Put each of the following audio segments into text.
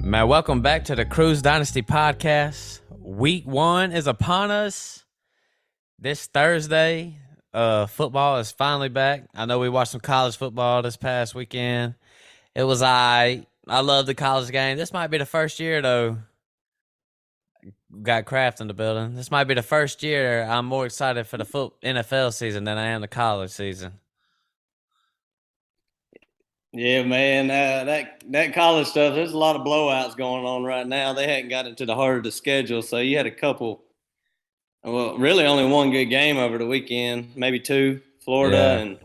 Man, welcome back to the Cruise Dynasty podcast. Week 1 is upon us. This Thursday, football is finally back. I know we watched some college football this past weekend. It was I love the college game. This might be the first year, though. Got Kraft in the building. This might be the first year I'm more excited for the NFL season than I am the college season. Yeah, man, that college stuff, there's a lot of blowouts going on right now. They hadn't got into the heart of the schedule, so you had a couple, well, really only one good game over the weekend, maybe two, Florida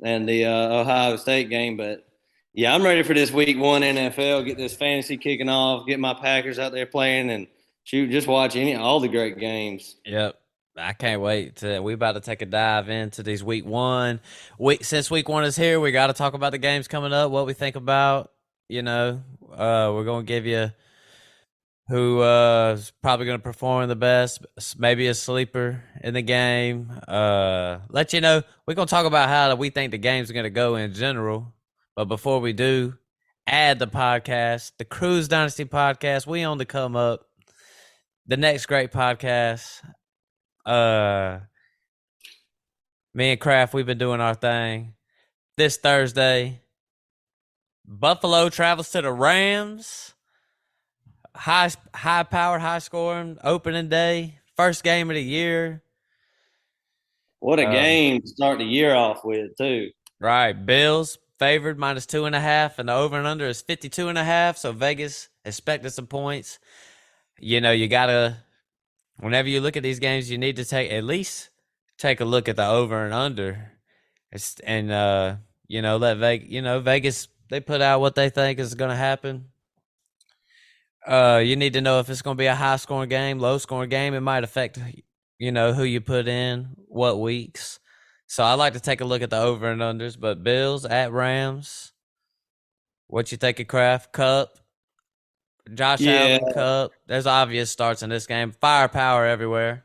and the Ohio State game. But, yeah, I'm ready for this week 1 NFL, get this fantasy kicking off, get my Packers out there playing, and just watch all the great games. Yep. I can't wait. We about to take a dive into these week 1. Since week 1 is here, we got to talk about the games coming up, what we think about. We're going to give you who is probably going to perform the best, maybe a sleeper in the game. Let you know, we're going to talk about how we think the game's going to go in general. But before we do, add the podcast, the Cruise Dynasty podcast. We on the come up. The next great podcast. Me and Kraft, we've been doing our thing. This Thursday, Buffalo travels to the Rams. High powered, high scoring opening day. First game of the year. What a game to start the year off with, too. Right. Bills favored -2.5, and the over and under is 52.5. So Vegas expected some points. You gotta. Whenever you look at these games, you need to at least take a look at the over and under, let Vegas, they put out what they think is going to happen. You need to know if it's going to be a high scoring game, low scoring game. It might affect, who you put in, what weeks. So I like to take a look at the over and unders. But Bills at Rams, what you think of Kraft? Cup? Josh Allen, Cup. There's obvious starts in this game. Firepower everywhere.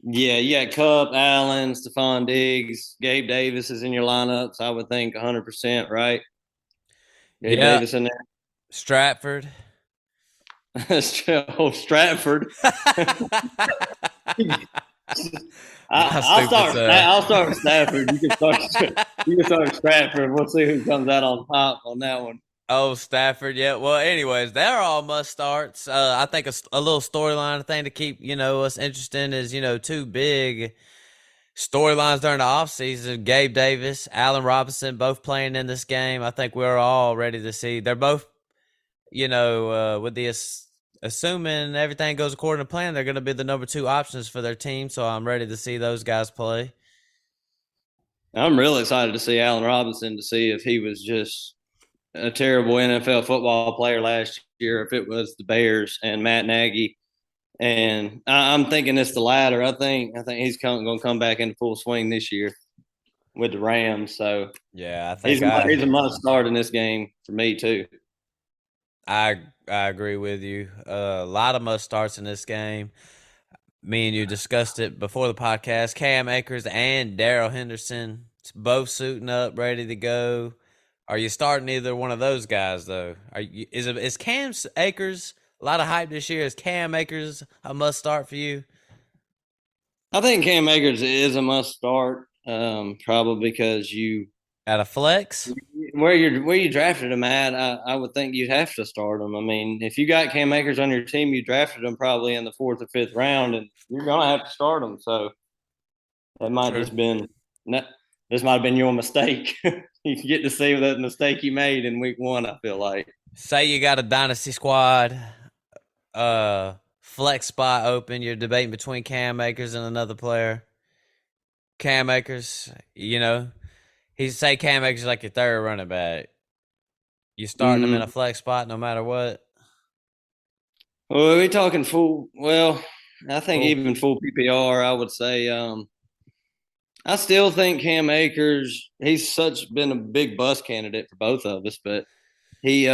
Yeah, you got Cup, Allen, Stephon Diggs, Gabe Davis is in your lineups. I would think 100%, right? Gabe Davis in there. Stratford. Stratford. I'll start with Stafford. You can start with Stratford. We'll see who comes out on top on that one. Oh, Stafford, yeah. Well, anyways, they're all must starts. I think a little storyline thing to keep, us interested is, two big storylines during the offseason. Gabe Davis, Allen Robinson, both playing in this game. I think we're all ready to see. They're both, with the assuming everything goes according to plan, they're going to be the number 2 options for their team. So I'm ready to see those guys play. I'm really excited to see Allen Robinson, to see if he was just a terrible NFL football player last year, if it was the Bears and Matt Nagy. And I'm thinking it's the latter. I think he's going to come back into full swing this year with the Rams. So yeah, I think he's a must start in this game for me too. I agree with you. A lot of must starts in this game. Me and you discussed it before the podcast. Cam Akers and Darrell Henderson both suiting up, ready to go. Are you starting either one of those guys though? Is Cam Akers a lot of hype this year? Is Cam Akers a must start for you? I think Cam Akers is a must start, probably because you at a flex where you drafted him at. I would think you'd have to start him. I mean, if you got Cam Akers on your team, you drafted him probably in the 4th or 5th round, and you're gonna have to start him. So that might this might have been your mistake. You get to see that mistake you made in week 1, I feel like. Say you got a dynasty squad, flex spot open. You're debating between Cam Akers and another player. Cam Akers, Cam Akers is like your 3rd running back. You starting him in a flex spot no matter what? Well, are we talking full? Well, I think even full PPR, I would say I still think Cam Akers, he's such been a big bust candidate for both of us, but he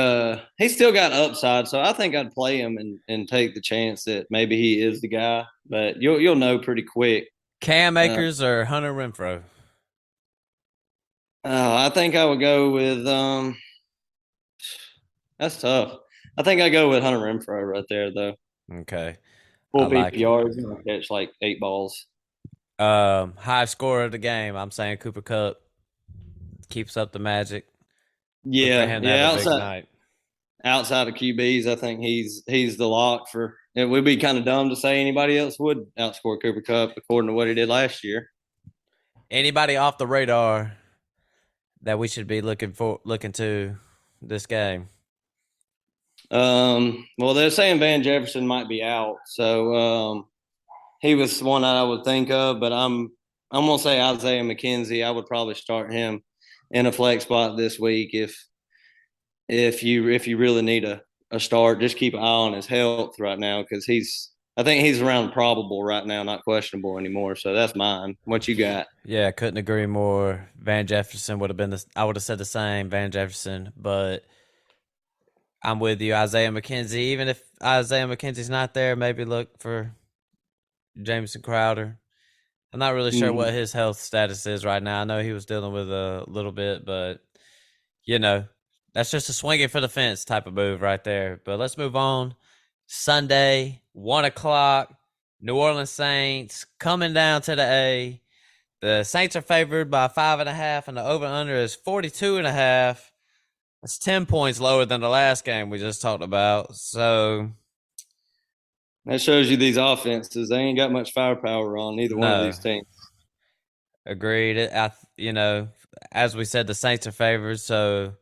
still got upside, so I think I'd play him and take the chance that maybe he is the guy. But you'll know pretty quick. Cam Uh, Akers or Hunter Renfro? I think I would go with that's tough. I think I go with Hunter Renfro right there though. Okay, I Full like it. PPRs and catch like 8 balls. High scorer of the game. I'm saying Cooper Cup keeps up the magic. Look for Yeah, him to have a yeah. big Outside night. outside of QBs, I think he's the lock for. It would be kind of dumb to say anybody else would outscore Cooper Cup according to what he did last year. Anybody off the radar that we should be looking to this game? Well, they're saying Van Jefferson might be out, so he was one I would think of. But I'm gonna say Isaiah McKenzie. I would probably start him in a flex spot this week if you really need a start. Just keep an eye on his health right now because I think he's around probable right now, not questionable anymore. So that's mine. What you got? Yeah, couldn't agree more. Van Jefferson would have been I would have said the same, Van Jefferson, but I'm with you, Isaiah McKenzie. Even if Isaiah McKenzie's not there, maybe look for Jameson Crowder. I'm not really sure Mm-hmm. what his health status is right now. I know he was dealing with a little bit, but you know, that's just a swinging for the fence type of move right there. But let's move on. Sunday, 1 o'clock, New Orleans Saints coming down to the A. The Saints are favored by 5.5, and the over under is 42.5. That's 10 points lower than the last game we just talked about. So, That shows you these offenses. They ain't got much firepower on either one of no, these teams. agreed. As we said, the Saints are favored. So,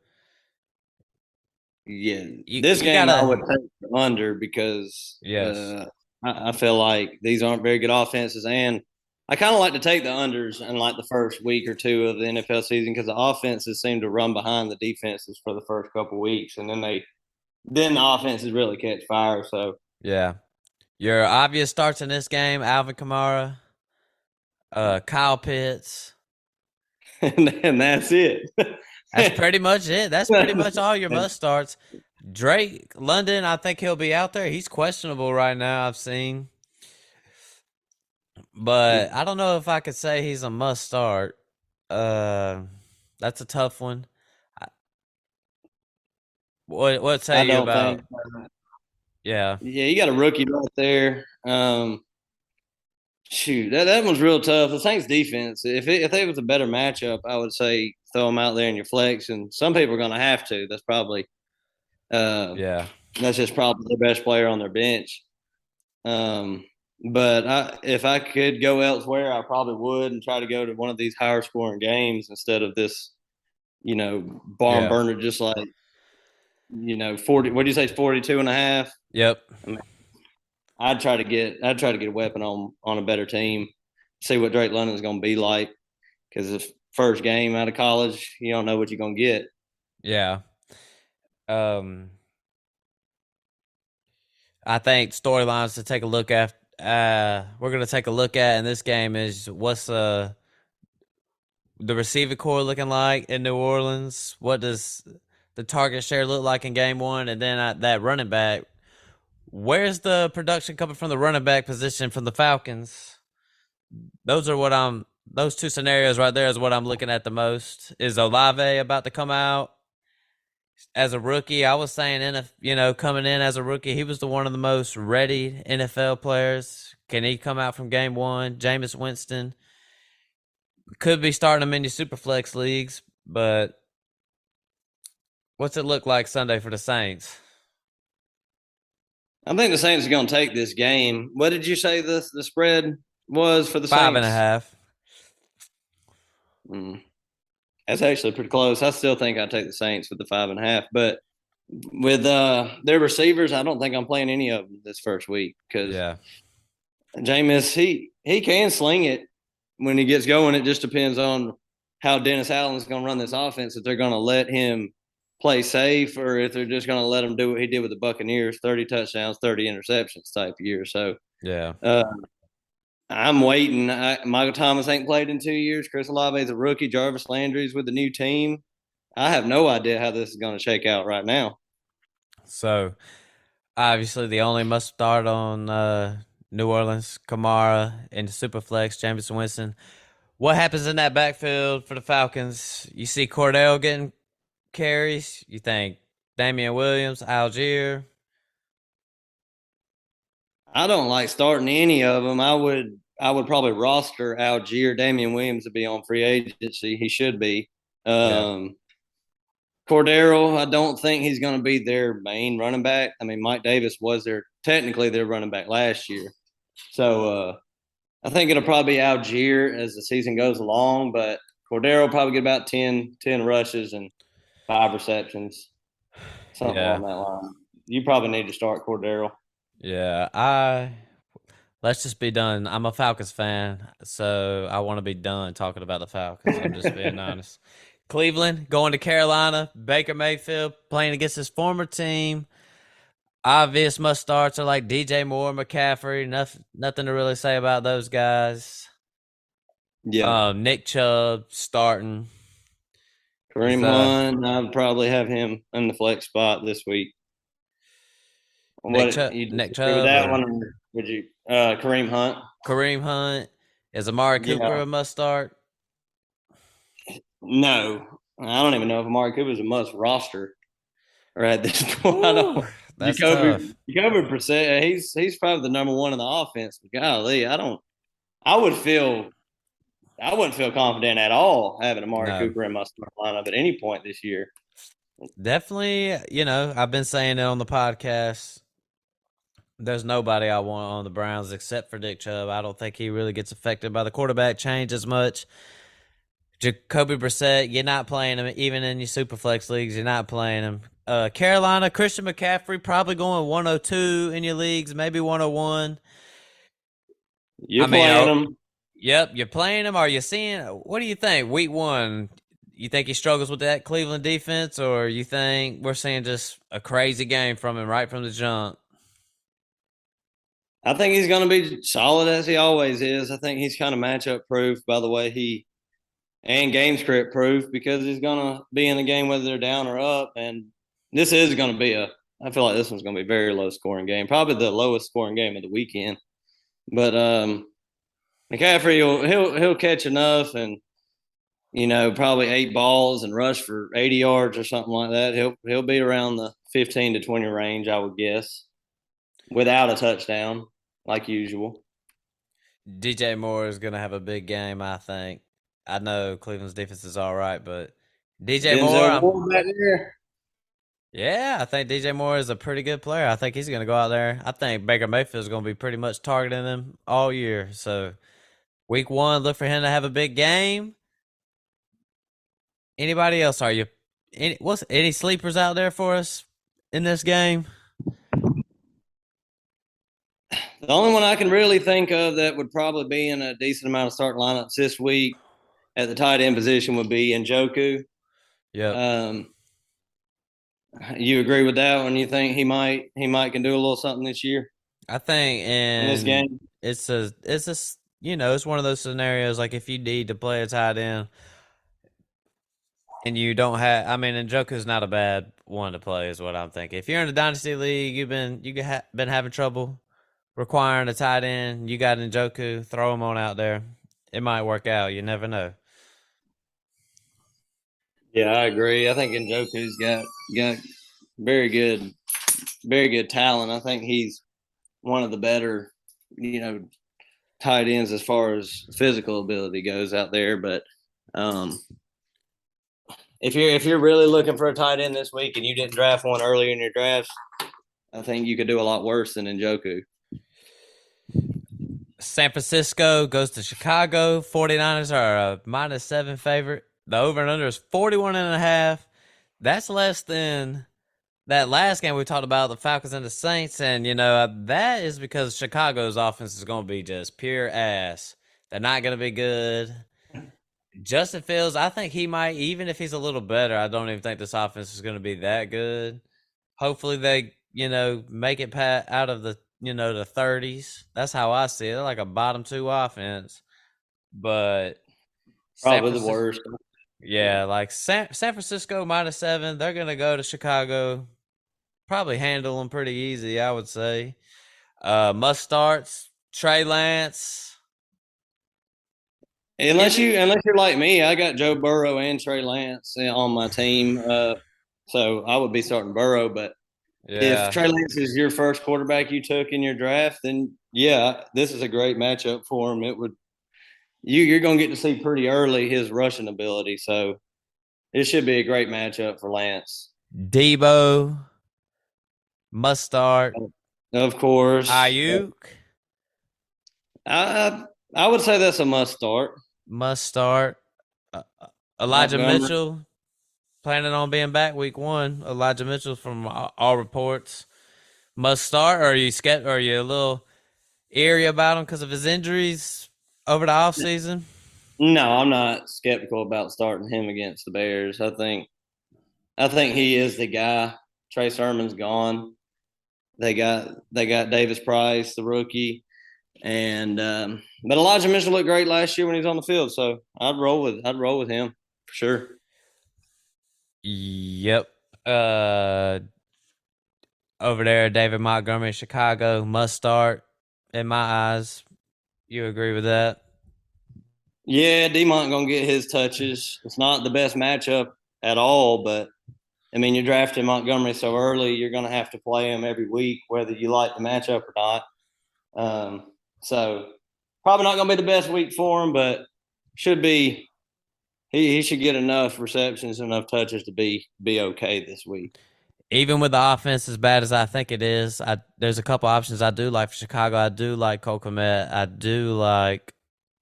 Yeah, you, this you game I gotta, would take the under because yes. I feel like these aren't very good offenses, and I kind of like to take the unders in like the first week or two of the NFL season because the offenses seem to run behind the defenses for the first couple of weeks, and then the offenses really catch fire. So Yeah. Your obvious starts in this game: Alvin Kamara, Kyle Pitts. and that's it. That's pretty much it. That's pretty much all your must starts. Drake London, I think he'll be out there. He's questionable right now. I've seen, but I don't know if I could say he's a must start. Uh, that's a tough one. What I say you don't about? think. Yeah, Yeah, you got a rookie right there. Shoot, that one's real tough. The Saints defense, if it was a better matchup, I would say throw them out there in your flex, and some people are going to have to. Uh, yeah, that's just probably the best player on their bench. Um, but if I could go elsewhere, I probably would and try to go to one of these higher scoring games instead of this, barn yeah, burner, just like 40. What do you say, 42 and a half? yep, I mean, I'd try to get a weapon on a better team, see what Drake London's going to be like because the first game out of college, you don't know what you're going to get. yeah. Um, I think storylines to take a look at. We're gonna take a look at in this game is what's the receiver core looking like in New Orleans? What does the target share look like in game one? And then that running back, where's the production coming from the running back position from the Falcons? Those are what I'm. Those two scenarios right there is what I'm looking at the most. Is Olave about to come out as a rookie? I was saying, coming in as a rookie, he was one of the most ready NFL players. Can he come out from game one? Jameis Winston could be starting him in your super flex leagues, but what's it look like Sunday for the Saints? I think the Saints are going to take this game. What did you say the spread was for the Five and a Saints? half. Mm, that's actually pretty close. I still think I'd take the Saints with the 5.5, but with their receivers, I don't think I'm playing any of them this first week because Yeah. Jameis he can sling it when he gets going. It just depends on how Dennis Allen's going to run this offense. If they're going to let him play safe, or if they're just going to let him do what he did with the Buccaneers: 30 touchdowns, 30 interceptions type year. So Yeah. uh, I'm waiting. Michael Thomas ain't played in 2 years. Chris Olave is a rookie. Jarvis Landry's with the new team. I have no idea how this is going to shake out right now. So obviously the only must start on New Orleans, Kamara and Superflex, Jameson Winston. What happens in that backfield for the Falcons? You see Cordell getting carries. You think Damian Williams, Algier? I don't like starting any of them. I would probably roster Algier. Damian Williams to be on free agency. He should be. Yeah. Um, Cordero, I don't think he's going to be their main running back. I mean, Mike Davis was their running back last year. So I think it'll probably be Algier as the season goes along, but Cordero will probably get about 10 rushes and 5 receptions, something Yeah. along that line. You probably need to start Cordero. Yeah. I let's just be done. I'm a Falcons fan, so I want to be done talking about the Falcons. I'm just being honest. Cleveland going to Carolina. Baker Mayfield playing against his former team. Obvious must starts are like DJ Moore, McCaffrey. Nothing to really say about those guys. Yeah. Nick Chubb starting. Is Kareem Hunt, I'd probably have him in the flex spot this week. What you Nick disagree with Chubb that or one, or would you? Kareem Hunt. Kareem Hunt? Is Amari Cooper Yeah. a must start? No, I don't even know if Amari Cooper is a must roster or at this point. I Woo, don't. that's tough. Jacoby Brissett, he's probably the number one in the offense. But golly, I don't. I would feel. I wouldn't feel confident at all having Amari No, Cooper in my start lineup at any point this year. definitely. I've been saying it on the podcast. There's nobody I want on the Browns except for Nick Chubb. I don't think he really gets affected by the quarterback change as much. Jacoby Brissett, you're not playing him even in your super flex leagues. You're not playing him. Carolina, Christian McCaffrey probably going 102 in your leagues, maybe 101. I You're mean, playing them. yep, you're playing him. Are you seeing? What do you think? Week one, you think he struggles with that Cleveland defense, or you think we're seeing just a crazy game from him right from the jump? I think he's going to be solid as he always is. I think he's kind of matchup proof by the way he and game script proof because he's going to be in the game whether they're down or up. And this is going to be I feel like this one's going to be a very low scoring game, probably the lowest scoring game of the weekend. But McCaffrey he'll catch enough and probably 8 balls and rush for 80 yards or something like that. He'll be around the 15 to 20 range, I would guess, without a touchdown, like usual. DJ Moore is going to have a big game, I think. I know Cleveland's defense is all right, but DJ Moore, Denzel Ward back there. yeah, I think DJ Moore is a pretty good player. I think he's going to go out there. I think Baker Mayfield is going to be pretty much targeting him all year. So week one, look for him to have a big game. Anybody else? Are you any sleepers out there for us in this game? The only one I can really think of that would probably be in a decent amount of starting lineups this week at the tight end position would be Njoku. Yep. Um, you agree with that one? You think he might can do a little something this year I think, in this and game? it's one of those scenarios like if you need to play a tight end and you don't have, I mean, Njoku's not a bad one to play, is what I'm thinking. If you're in a dynasty league, been having trouble requiring a tight end. You got Njoku, throw him on out there. It might work out. You never know. Yeah, I agree. I think Njoku's got very good, very good talent. I think he's one of the better, tight ends as far as physical ability goes out there. But um, if you're really looking for a tight end this week and you didn't draft one earlier in your drafts, I think you could do a lot worse than Njoku. San Francisco goes to Chicago. 49ers are a -7 favorite. The over and under is 41.5. That's less than that last game we talked about, the Falcons and the Saints. And, that is because Chicago's offense is going to be just pure ass. They're not going to be good. Justin Fields, I think he might, even if he's a little better, I don't even think this offense is going to be that good. Hopefully they, make it out of the the 30s. That's how I see it. They're like a bottom two offense. But San Probably the Francisco, worst. yeah, like San Francisco -7. They're gonna go to Chicago, probably handle them pretty easy, I would say. Must starts Trey Lance. Is it? Unless you're like me, I got Joe Burrow and Trey Lance on my team, so I would be starting Burrow. But if Yeah. Trey Lance is your first quarterback you took in your draft, then yeah, this is a great matchup for him. It would you're going to get to see pretty early his rushing ability, so it should be a great matchup for Lance. Debo must start. Of course, Ayuk I would say that's a must start. must start. Elijah Montgomery. Mitchell planning on being back week 1. Elijah Mitchell from all reports must start. Or are you scared? Or are you a little eerie about him because of his injuries over the offseason? No, I'm not skeptical about starting him against the Bears. I think he is the guy. Trey Sermon's gone. They got Davis Price, the rookie, and but Elijah Mitchell looked great last year when he was on the field. So I'd roll with him for sure. Yep. Uh, Over there, David Montgomery, Chicago must start in my eyes. You agree with that? Yeah, Demont gonna get his touches. It's not the best matchup at all, but I mean, you're drafting Montgomery so early, you're gonna have to play him every week, whether you like the matchup or not. So probably not gonna be the best week for him, but should be he should get enough receptions, enough touches to be okay this week. Even with the offense as bad as I think it is, there's a couple options I do like for Chicago. I do like Cole Kmet. I do like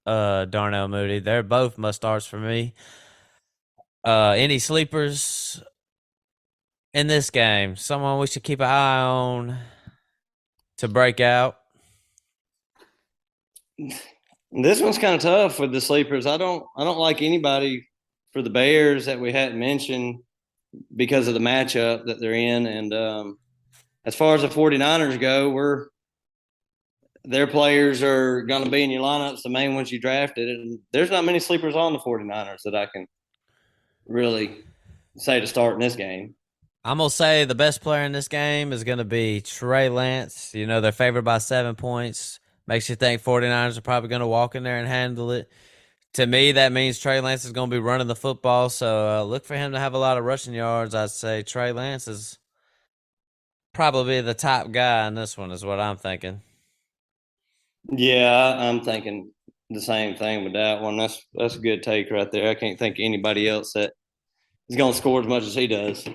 Darnell Mooney. They're both must starts for me. Any sleepers in this game? Someone we should keep an eye on to break out. This one's kind of tough with the sleepers. I don't like anybody for the Bears that we hadn't mentioned because of the matchup that they're in. And as far as the 49ers go, their players are going to be in your lineups, the main ones you drafted. And there's not many sleepers on the 49ers that I can really say to start in this game. I'm gonna say the best player in this game is gonna be Trey Lance. They're favored by 7 points. Makes you think 49ers are probably gonna walk in there and handle it. To me, that means Trey Lance is gonna be running the football. So look for him to have a lot of rushing yards. I'd say Trey Lance is probably the top guy in this one, is what I'm thinking. Yeah, I'm thinking the same thing with that one. That's a good take right there. I can't think of anybody else that is going to score as much as he does.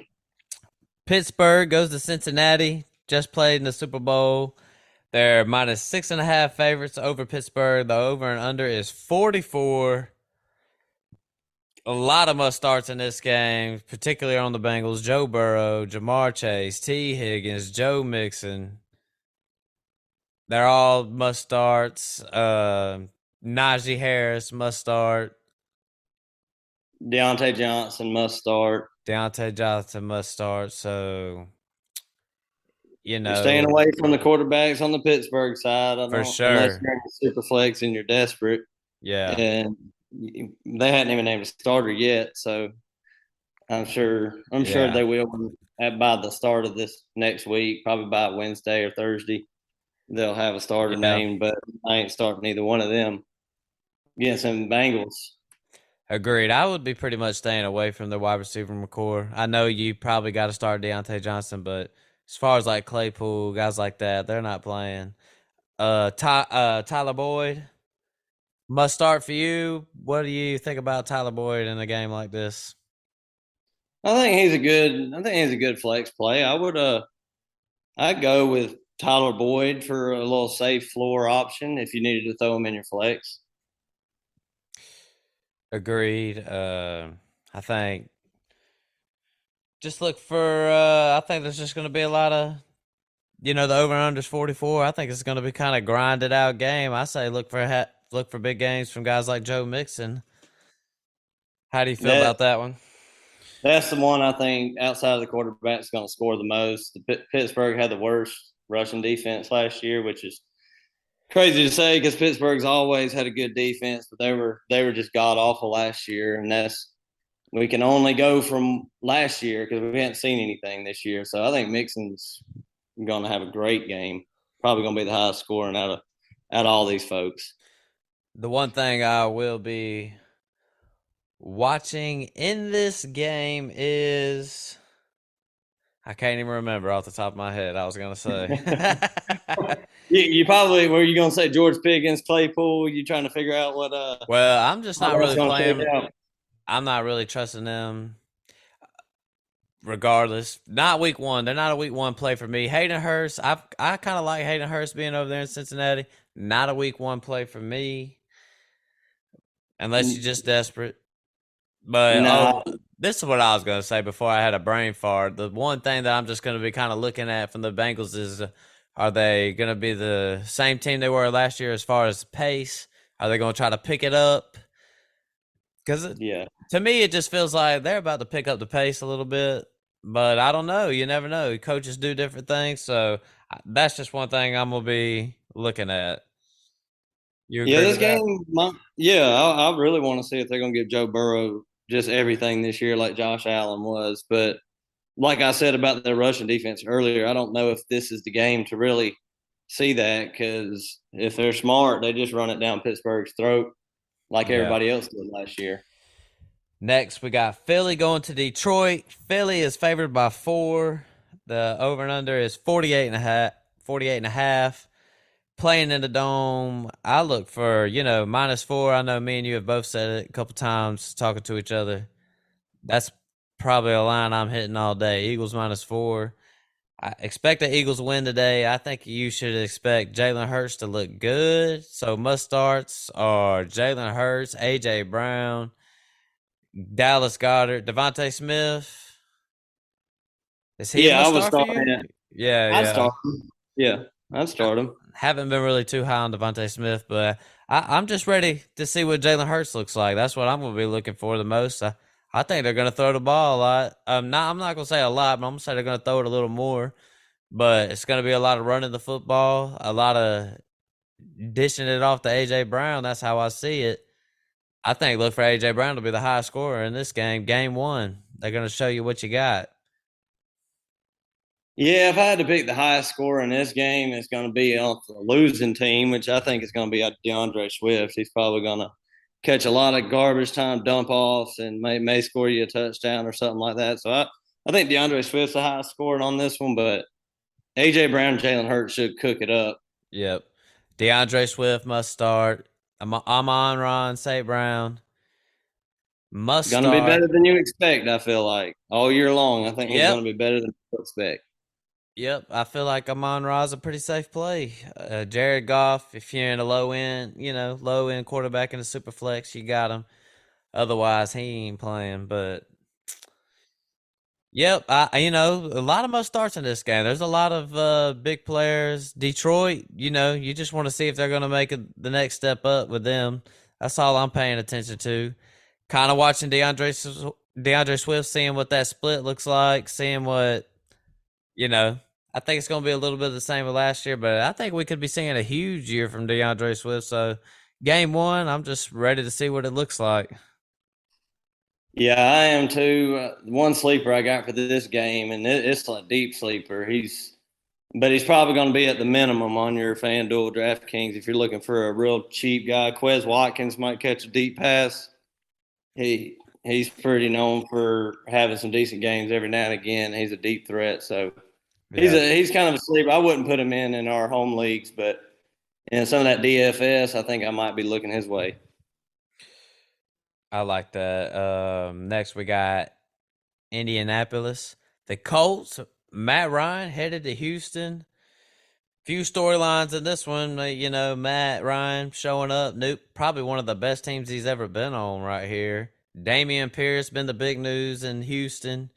Pittsburgh goes to Cincinnati. Just played in the Super Bowl. They're -6.5 favorites over Pittsburgh. The over and under is 44. A lot of must starts in this game, particularly on the Bengals. Joe Burrow, Jamar Chase, T. Higgins, Joe Mixon. They're all must starts. Najee Harris must start. Deontay Johnson must start. Deontay Johnson must start. So, you You're staying know, away from the quarterbacks on the Pittsburgh side. I for don't unless sure. you're in the super flex and you're desperate. Yeah. And they hadn't even named a starter yet, so I'm sure Yeah. they will by the start of this next week, probably by Wednesday or Thursday. They'll have a starter Yeah. named, but I ain't starting either one of them against some Bengals. Agreed. I would be pretty much staying away from the wide receiver core. I know you probably got to start Deontay Johnson, but as far as like Claypool, guys like that, they're not playing. Tyler Boyd must start for you. What do you think about Tyler Boyd in a game like this? I think he's a good flex play. I'd go with Tyler Boyd for a little safe floor option if you needed to throw him in your flex. Agreed. I think just look for. I think there's just going to be a lot of the over unders 44. I think it's going to be kind of grinded out game. I say look for big games from guys like Joe Mixon. How do you feel That about that one? That's the one I think outside of the quarterback is going to score the most. Pittsburgh had the worst rushing defense last year, which is crazy to say because Pittsburgh's always had a good defense, but they were just god awful last year, and that's we can only go from last year because we haven't seen anything this year. So I think Mixon's going to have a great game. Probably going to be the highest scoring out of all these folks. The one thing I will be watching in this game is I can't even remember off the top of my head. I was gonna say. You probably were you going to say George Pickens, Claypool? You trying to figure out Well, I'm just how not that's really going to shake playing. out? I'm not really trusting them. Regardless, not week one. They're not a week one play for me. Hayden Hurst. I kind of like Hayden Hurst being over there in Cincinnati. Not a week one play for me, unless you're just desperate. But No, this is what I was gonna say before I had a brain fart. The one thing that I'm just gonna be kind of looking at from the Bengals is, are they gonna be the same team they were last year as far as pace? Are they gonna try to pick it up? Because yeah. to me, it just feels like they're about to pick up the pace a little bit. But I don't know. You never know. Coaches do different things, so that's just one thing I'm gonna be looking at. You Yeah, agree this with that? game, I really want to see if they're going to give Joe Burrow just everything this year, like Josh Allen was. But like I said about the Russian defense earlier, I don't know if this is the game to really see that because if they're smart, they just run it down Pittsburgh's throat like Yeah. everybody else did last year. Next, we got Philly going to Detroit. Philly is favored by 4. The over and under is 48 and a half. 48 and a half. Playing in the dome, I look for, -4. I know me and you have both said it a couple times talking to each other. That's probably a line I'm hitting all day. Eagles -4. I expect the Eagles win today. I think you should expect Jalen Hurts to look good. So must starts are Jalen Hurts, AJ Brown, Dallas Goddard, Devontae Smith. Is he a Yeah, I must was start for starting you? it. Yeah, I'd yeah. start him. Yeah, I'd I start him. haven't been really too high on Devontae Smith, but I'm just ready to see what Jalen Hurts looks like. That's what I'm going to be looking for the most. I think they're going to throw the ball a lot. I'm not going to say a lot, but I'm going to say they're going to throw it a little more. But it's going to be a lot of running the football, a lot of dishing it off to AJ Brown. That's how I see it. I think look for AJ Brown to be the highest scorer in this game. Game one, they're going to show you what you got. Yeah, if I had to pick the highest score in this game, it's going to be on the losing team, which I think is going to be DeAndre Swift. He's probably going to catch a lot of garbage time dump offs and may score you a touchdown or something like that. So I think DeAndre Swift's the highest scoring on this one, but AJ Brown and Jalen Hurts should cook it up. Yep. DeAndre Swift must start. Amon Ron St. Brown must Going to be start. better than you expect, I feel like, all year long. I think he's Yep. going to be better than you expect. Yep. I feel like Amon Ra's a pretty safe play. Jared Goff, if you're in a low end quarterback in a super flex, you got him. Otherwise, he ain't playing. But yep, a lot of must starts in this game. There's a lot of big players. Detroit, you just want to see if they're going to make the next step up with them. That's all I'm paying attention to. Kind of watching DeAndre Swift, seeing what that split looks like, seeing what you know. I think it's going to be a little bit of the same as last year, but I think we could be seeing a huge year from DeAndre Swift. So, game one, I'm just ready to see what it looks like. Yeah, I am too. One sleeper I got for this game, and it's a deep sleeper. But he's probably going to be at the minimum on your FanDuel DraftKings if you're looking for a real cheap guy. Quez Watkins might catch a deep pass. He's pretty known for having some decent games every now and again. He's a deep threat, so Yeah, he's kind of a sleeper. I wouldn't put him in our home leagues, but in some of that DFS, I think I might be looking his way. I like that. Next, we got Indianapolis. The Colts, Matt Ryan headed to Houston. Few storylines in this one. Matt Ryan showing up. Nope, probably one of the best teams he's ever been on right here. Damian Pierce been the big news in Houston.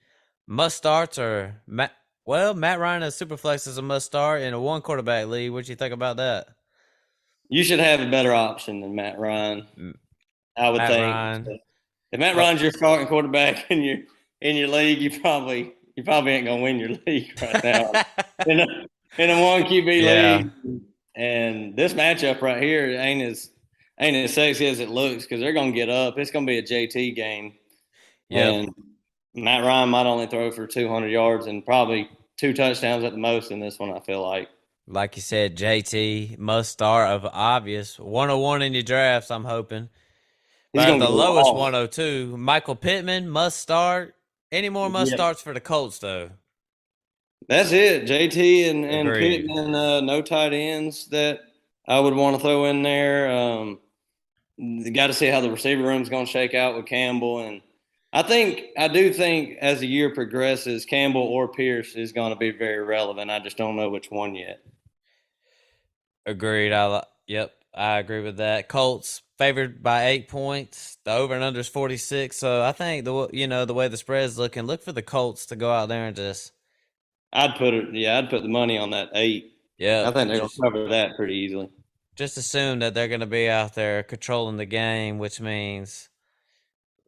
Must starts or Matt. Well, Matt Ryan as Superflex is a must start in a one quarterback league. What you think about that? You should have a better option than Matt Ryan, I would Matt think. Ryan. If Matt Oh, Ryan's your starting quarterback and in your league, you probably ain't gonna win your league right now in a one QB Yeah. league. And this matchup right here ain't as sexy as it looks because they're gonna get up. It's gonna be a JT game, Yep. and Matt Ryan might only throw for 200 yards and probably two touchdowns at the most in this one. I feel like Like you said, JT must start of obvious 101 in your drafts. I'm hoping, he's but at gonna the get lowest lost. 102, Michael Pittman must start. Any more must Yeah, starts for the Colts though? that's it. JT and Agreed. Pittman, no tight ends that I would want to throw in there. Got to see how the receiver room is going to shake out with Campbell, and I do think as the year progresses, Campbell or Pierce is going to be very relevant. I just don't know which one yet. Agreed. Yep, I agree with that. Colts favored by 8 points. The over and under is 46. So I think the way the spread's looking, look for the Colts to go out there and just I'd put the money on that 8. I yep, think they're going to just cover that pretty easily. just assume that they're going to be out there controlling the game, which means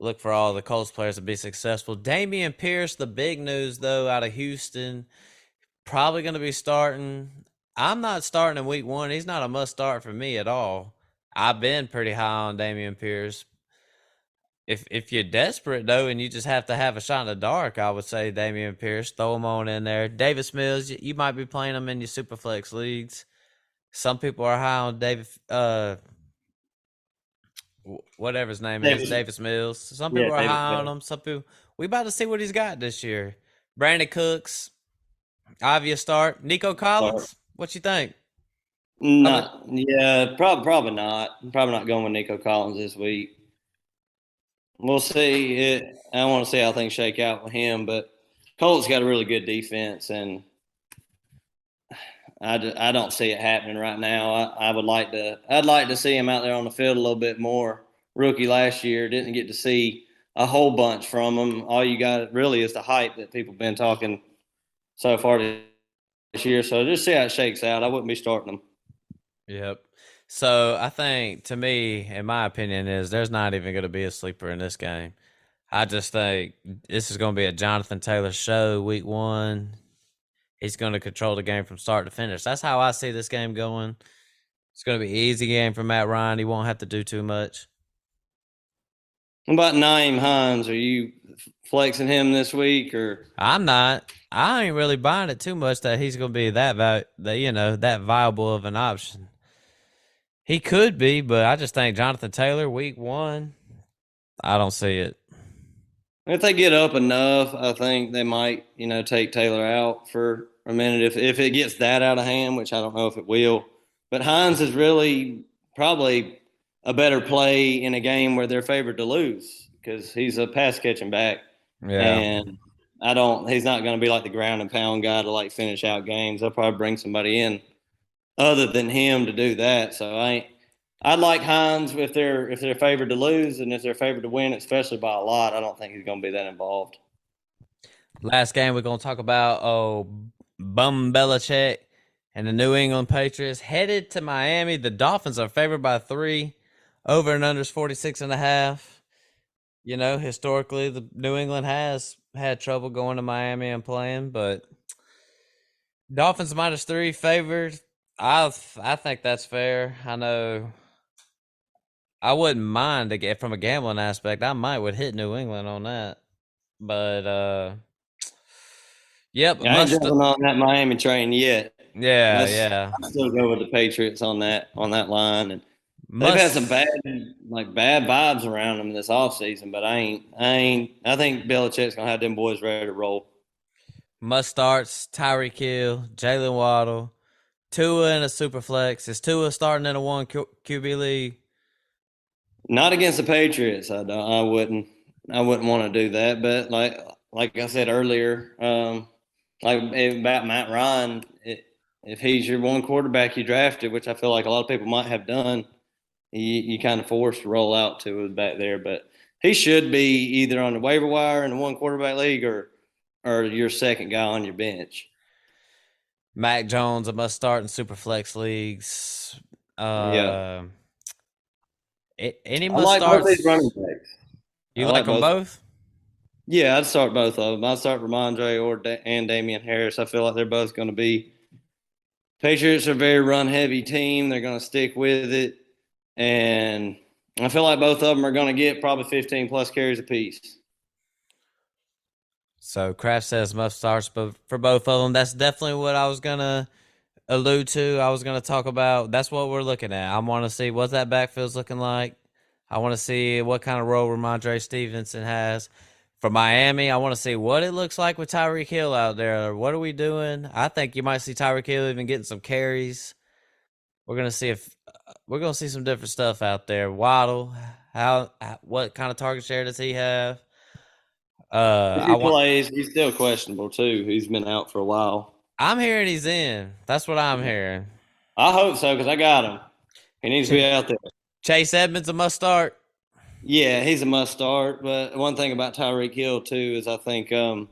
look for all the Colts players to be successful. Damian Pierce, the big news though, out of Houston, probably going to be starting. I'm not starting in week 1. He's not a must start for me at all. I've been pretty high on Damian Pierce. If you're desperate though, and you just have to have a shot in the dark, I would say Damian Pierce. Throw him on in there. Davis Mills, you might be playing him in your superflex leagues. Some people are high on David. Whatever his name is, Davis, Davis Mills. Some yeah, people are Davis high on Mills. him. Some people. We about to see what he's got this year. Brandon Cooks, obvious start. Nico Start. Collins, what you think? I would. Not, yeah, probably not. Probably not going with Nico Collins this week. We'll see. I want to see how things shake out with him, but Colts got a really good defense, and I don't see it happening right now. I'd like to see him out there on the field a little bit more. Rookie last year, didn't get to see a whole bunch from him. All you got really is the hype that people have been talking so far this year. So just see how it shakes out. I wouldn't be starting him. Yep. So I think, to me, in my opinion, is there's not even going to be a sleeper in this game. I just think this is going to be a Jonathan Taylor show week 1. He's going to control the game from start to finish. That's how I see this game going. It's going to be an easy game for Matt Ryan. He won't have to do too much. What about Naeem Hines? Are you flexing him this week or? I'm not. I ain't really buying it too much that he's going to be that viable of an option. He could be, but I just think Jonathan Taylor week 1. I don't see it. If they get up enough, I think they might, take Taylor out for a minute if it gets that out of hand, which I don't know if it will. But Hines is really probably a better play in a game where they're favored to lose because he's a pass catching back, Yeah. and I don't. He's not going to be like the ground and pound guy to like finish out games. They'll probably bring somebody in other than him to do that. So I'd like Hines if they're favored to lose and if they're favored to win, especially by a lot. I don't think he's going to be that involved. Last game we're gonna talk about Bum Belichick and the New England Patriots headed to Miami. The Dolphins are favored by 3. Over and under is 46.5. Historically the New England has had trouble going to Miami and playing, but Dolphins -3 favored. I think that's fair. I know I wouldn't mind to get from a gambling aspect. I might would hit New England on that. But yep, Yeah, I ain't jumping on that Miami train yet. yeah, Let's yeah. I still go with the Patriots on that line, and they've had some Must bad vibes around them this offseason. But I think Belichick's gonna have them boys ready to roll. must starts Tyreek Hill, Jalen Waddle, Tua in a super flex. Is Tua starting in a one QB league? Not against the Patriots. I don't. I wouldn't want to do that. But like I said earlier, like about Matt Ryan, if he's your one quarterback you drafted, which I feel like a lot of people might have done, you kind of forced to roll out to it back there. But he should be either on the waiver wire in the one quarterback league or your second guy on your bench. Mac Jones, a must start in super flex leagues. Yeah, Uh, any I must like both these running starts? backs. You I like like them both. both? Yeah, I'd start both of them. I'd start Ramondre and Damian Harris. I feel like they're both going to be. Patriots are a very run heavy team. They're going to stick with it, and I feel like both of them are going to get probably 15 plus carries apiece. So Kraft says must starts for both of them. That's definitely what I was gonna allude to. I was gonna talk about. That's what we're looking at. I want to see what that backfield's looking like. I want to see what kind of role Ramondre Stevenson has for Miami. I want to see what it looks like with Tyreek Hill out there. What are we doing? I think you might see Tyreek Hill even getting some carries. We're gonna see if we're gonna see some different stuff out there. Waddle, what kind of target share does he have? If I he want. plays, he's still questionable too. He's been out for a while. I'm hearing he's in. That's what I'm hearing. I hope so because I got him. He needs to be out there. Chase Edmonds a must start. Yeah, he's a must start. But one thing about Tyreek Hill too is I think Mike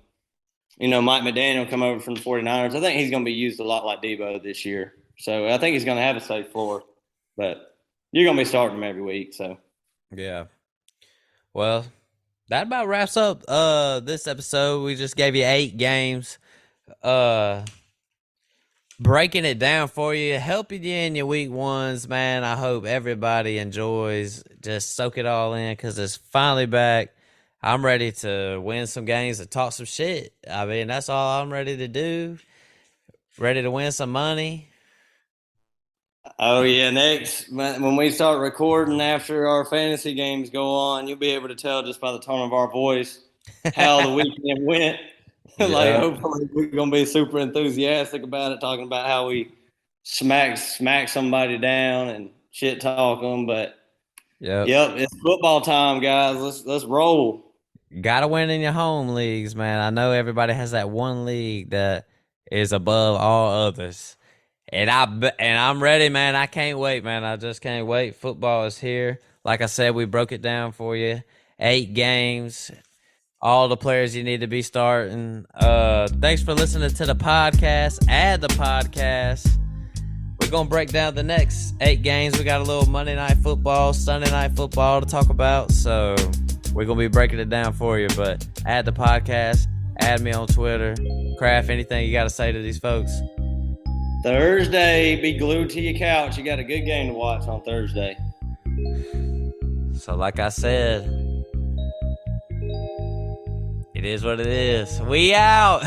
McDaniel come over from the 49ers. I think he's going to be used a lot like Debo this year. So I think he's going to have a safe floor. But you're going to be starting him every week. So Yeah. Well, that about wraps up this episode. We just gave you 8 games. Uh Breaking it down for you, helping you in your week ones, man. I hope everybody enjoys. Just soak it all in because it's finally back. I'm ready to win some games and talk some shit. I mean, that's all I'm ready to do. Ready to win some money. oh yeah, next when we start recording after our fantasy games go on, you'll be able to tell just by the tone of our voice how the weekend went. Like Yep. hopefully we're gonna be super enthusiastic about it, talking about how we smack somebody down and shit talk them. But Yep. yep, it's football time, guys. Let's roll. Gotta win in your home leagues, man. I know everybody has that one league that is above all others. And I'm ready, man. I can't wait, man. I just can't wait. Football is here. Like I said, we broke it down for you. 8 games, all the players you need to be starting. Thanks for listening to the podcast. Add the podcast. We're gonna break down the next 8 games. We got a little Monday night football, Sunday night football to talk about. So we're gonna be breaking it down for you. But add the podcast. Add me on Twitter. Kraft, anything you got to say to these folks? Thursday, be glued to your couch. You got a good game to watch on Thursday. So, like I said, it is what it is. We out.